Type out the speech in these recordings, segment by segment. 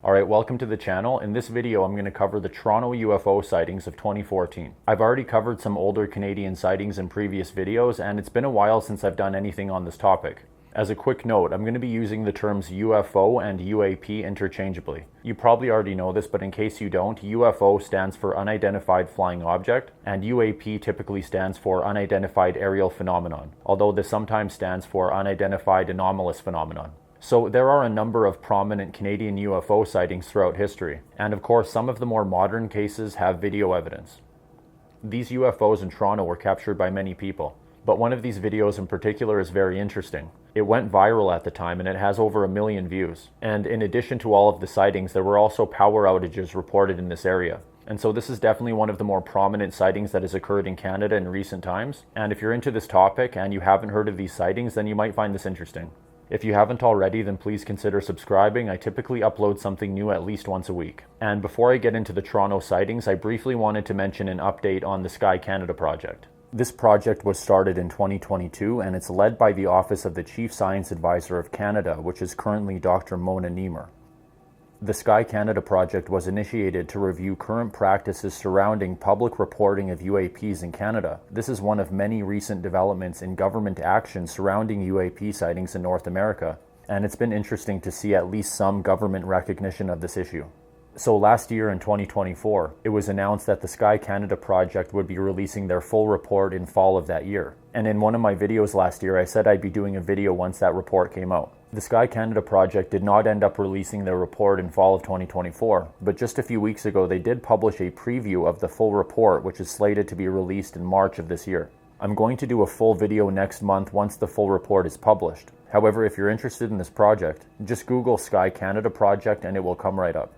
Alright, welcome to the channel. In this video, I'm going to cover the Toronto UFO sightings of 2014. I've already covered some older Canadian sightings in previous videos, and it's been a while since I've done anything on this topic. As a quick note, I'm going to be using the terms UFO and UAP interchangeably. You probably already know this, but in case you don't, UFO stands for Unidentified Flying Object, and UAP typically stands for Unidentified Aerial Phenomenon, although this sometimes stands for Unidentified Anomalous Phenomenon. So there are a number of prominent Canadian UFO sightings throughout history, and of course some of the more modern cases have video evidence. These UFOs in Toronto were captured by many people, but one of these videos in particular is very interesting. It went viral at the time and it has over 1 million views. And in addition to all of the sightings, there were also power outages reported in this area. And so this is definitely one of the more prominent sightings that has occurred in Canada in recent times. And if you're into this topic and you haven't heard of these sightings, then you might find this interesting. If you haven't already, then please consider subscribing. I typically upload something new at least once a week. And before I get into the Toronto sightings, I briefly wanted to mention an update on the Sky Canada project. This project was started in 2022 and it's led by the Office of the Chief Science Advisor of Canada, which is currently Dr. Mona Nemer. The Sky Canada project was initiated to review current practices surrounding public reporting of UAPs in Canada. This is one of many recent developments in government action surrounding UAP sightings in North America, and it's been interesting to see at least some government recognition of this issue. So last year in 2024, it was announced that the Sky Canada project would be releasing their full report in fall of that year. And in one of my videos last year, I said I'd be doing a video once that report came out. The Sky Canada project did not end up releasing their report in fall of 2024, but just a few weeks ago they did publish a preview of the full report, which is slated to be released in March of this year. I'm going to do a full video next month once the full report is published. However, if you're interested in this project, just Google Sky Canada project and it will come right up.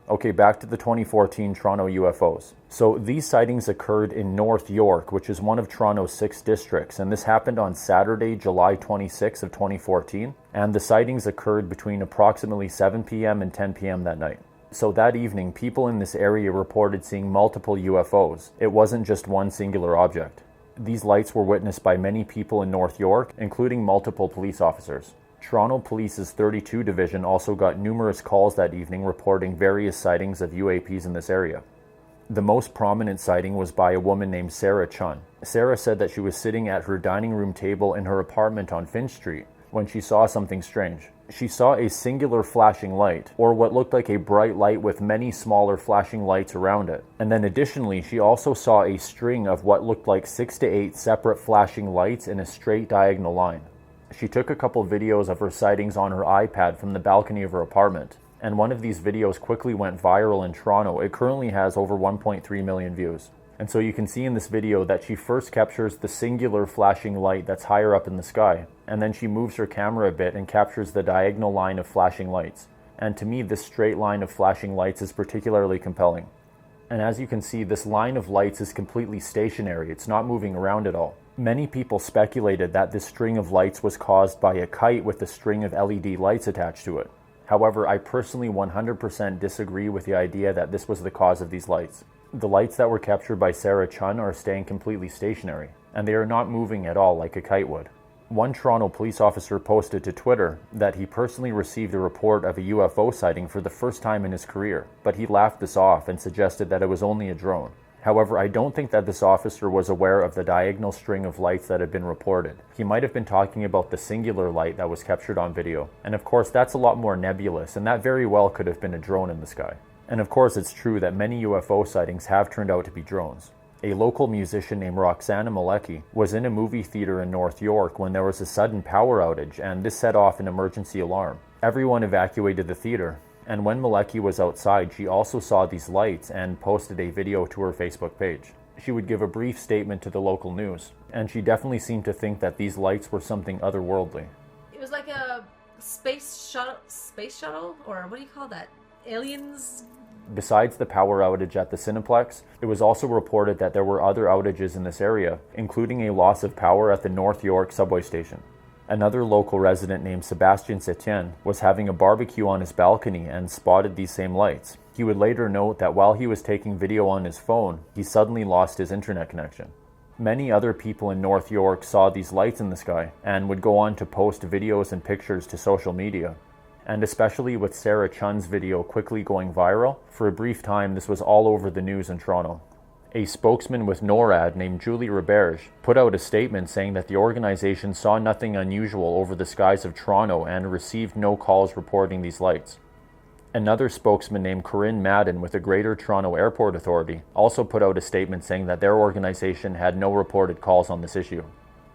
Okay, back to the 2014 Toronto UFOs. So these sightings occurred in North York, which is one of Toronto's 6 districts, and this happened on Saturday, July 26 of 2014, and the sightings occurred between approximately 7 p.m. and 10 p.m. that night. So that evening, people in this area reported seeing multiple UFOs. It wasn't just one singular object. These lights were witnessed by many people in North York, including multiple police officers. Toronto Police's 32 Division also got numerous calls that evening reporting various sightings of UAPs in this area. The most prominent sighting was by a woman named Sarah Chun. Sarah said that she was sitting at her dining room table in her apartment on Finch Street when she saw something strange. She saw a singular flashing light, or what looked like a bright light with many smaller flashing lights around it. And then additionally, she also saw a string of what looked like 6 to 8 separate flashing lights in a straight diagonal line. She took a couple videos of her sightings on her iPad from the balcony of her apartment, and one of these videos quickly went viral in Toronto. It currently has over 1.3 million views. And so you can see in this video that she first captures the singular flashing light that's higher up in the sky, and then she moves her camera a bit and captures the diagonal line of flashing lights. And to me, this straight line of flashing lights is particularly compelling. And as you can see, this line of lights is completely stationary. It's not moving around at all. Many people speculated that this string of lights was caused by a kite with a string of LED lights attached to it. However, I personally 100% disagree with the idea that this was the cause of these lights. The lights that were captured by Sarah Chun are staying completely stationary, and they are not moving at all like a kite would. One Toronto police officer posted to Twitter that he personally received a report of a UFO sighting for the first time in his career, but he laughed this off and suggested that it was only a drone. However, I don't think that this officer was aware of the diagonal string of lights that had been reported. He might have been talking about the singular light that was captured on video. And of course, that's a lot more nebulous, and that very well could have been a drone in the sky. And of course, it's true that many UFO sightings have turned out to be drones. A local musician named Roxana Malecki was in a movie theater in North York when there was a sudden power outage, and this set off an emergency alarm. Everyone evacuated the theater. And when Malecki was outside, she also saw these lights and posted a video to her Facebook page. She would give a brief statement to the local news, and she definitely seemed to think that these lights were something otherworldly. It was like a space shuttle, or what do you call that? Aliens? Besides the power outage at the Cineplex, it was also reported that there were other outages in this area, including a loss of power at the North York subway station. Another local resident named Sebastien Setien was having a barbecue on his balcony and spotted these same lights. He would later note that while he was taking video on his phone, he suddenly lost his internet connection. Many other people in North York saw these lights in the sky and would go on to post videos and pictures to social media. And especially with Sarah Chun's video quickly going viral, for a brief time this was all over the news in Toronto. A spokesman with NORAD named Julie Roberge put out a statement saying that the organization saw nothing unusual over the skies of Toronto and received no calls reporting these lights. Another spokesman named Corinne Madden with the Greater Toronto Airport Authority also put out a statement saying that their organization had no reported calls on this issue.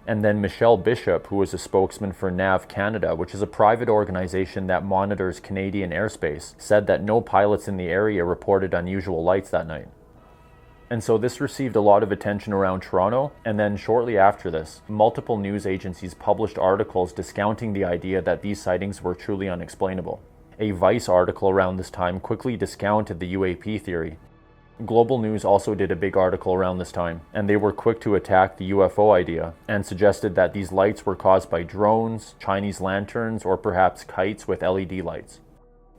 And then Michelle Bishop, who was a spokesman for NAV Canada, which is a private organization that monitors Canadian airspace, said that no pilots in the area reported unusual lights that night. And so this received a lot of attention around Toronto, and then shortly after this, multiple news agencies published articles discounting the idea that these sightings were truly unexplainable. A Vice article around this time quickly discounted the UAP theory. Global News also did a big article around this time, and they were quick to attack the UFO idea and suggested that these lights were caused by drones, Chinese lanterns, or perhaps kites with LED lights.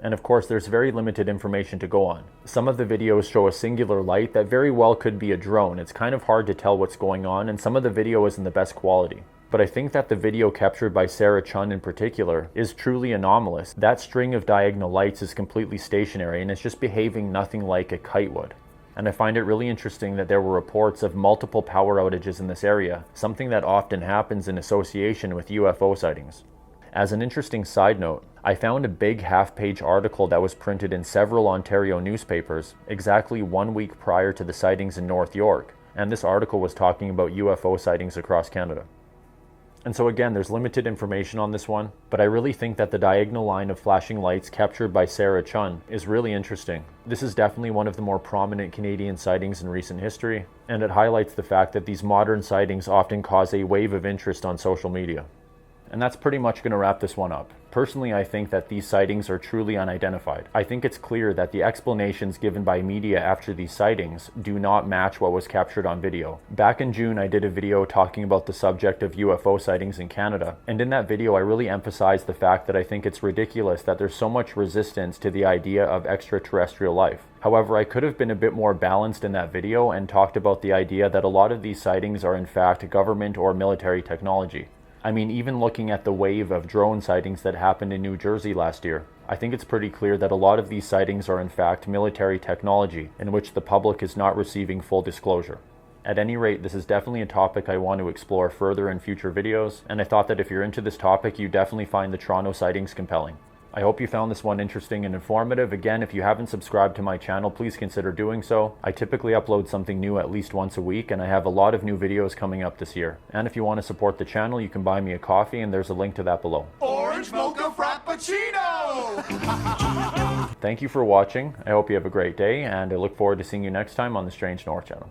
And of course, there's very limited information to go on. Some of the videos show a singular light that very well could be a drone. It's kind of hard to tell what's going on, and some of the video isn't the best quality. But I think that the video captured by Sarah Chun in particular is truly anomalous. That string of diagonal lights is completely stationary, and it's just behaving nothing like a kite would. And I find it really interesting that there were reports of multiple power outages in this area, something that often happens in association with UFO sightings. As an interesting side note, I found a big half-page article that was printed in several Ontario newspapers exactly 1 week prior to the sightings in North York, and this article was talking about UFO sightings across Canada. And so again, there's limited information on this one, but I really think that the diagonal line of flashing lights captured by Sarah Chun is really interesting. This is definitely one of the more prominent Canadian sightings in recent history, and it highlights the fact that these modern sightings often cause a wave of interest on social media. And that's pretty much going to wrap this one up. Personally, I think that these sightings are truly unidentified. I think it's clear that the explanations given by media after these sightings do not match what was captured on video. Back in June, I did a video talking about the subject of UFO sightings in Canada, and in that video I really emphasized the fact that I think it's ridiculous that there's so much resistance to the idea of extraterrestrial life. However, I could have been a bit more balanced in that video and talked about the idea that a lot of these sightings are in fact government or military technology. I mean, even looking at the wave of drone sightings that happened in New Jersey last year, I think it's pretty clear that a lot of these sightings are in fact military technology in which the public is not receiving full disclosure. At any rate, this is definitely a topic I want to explore further in future videos, and I thought that if you're into this topic, you definitely find the Toronto sightings compelling. I hope you found this one interesting and informative. Again, if you haven't subscribed to my channel, please consider doing so. I typically upload something new at least once a week, and I have a lot of new videos coming up this year. And if you want to support the channel, you can buy me a coffee, and there's a link to that below. Orange Mocha Frappuccino! Thank you for watching. I hope you have a great day, and I look forward to seeing you next time on the Strange North channel.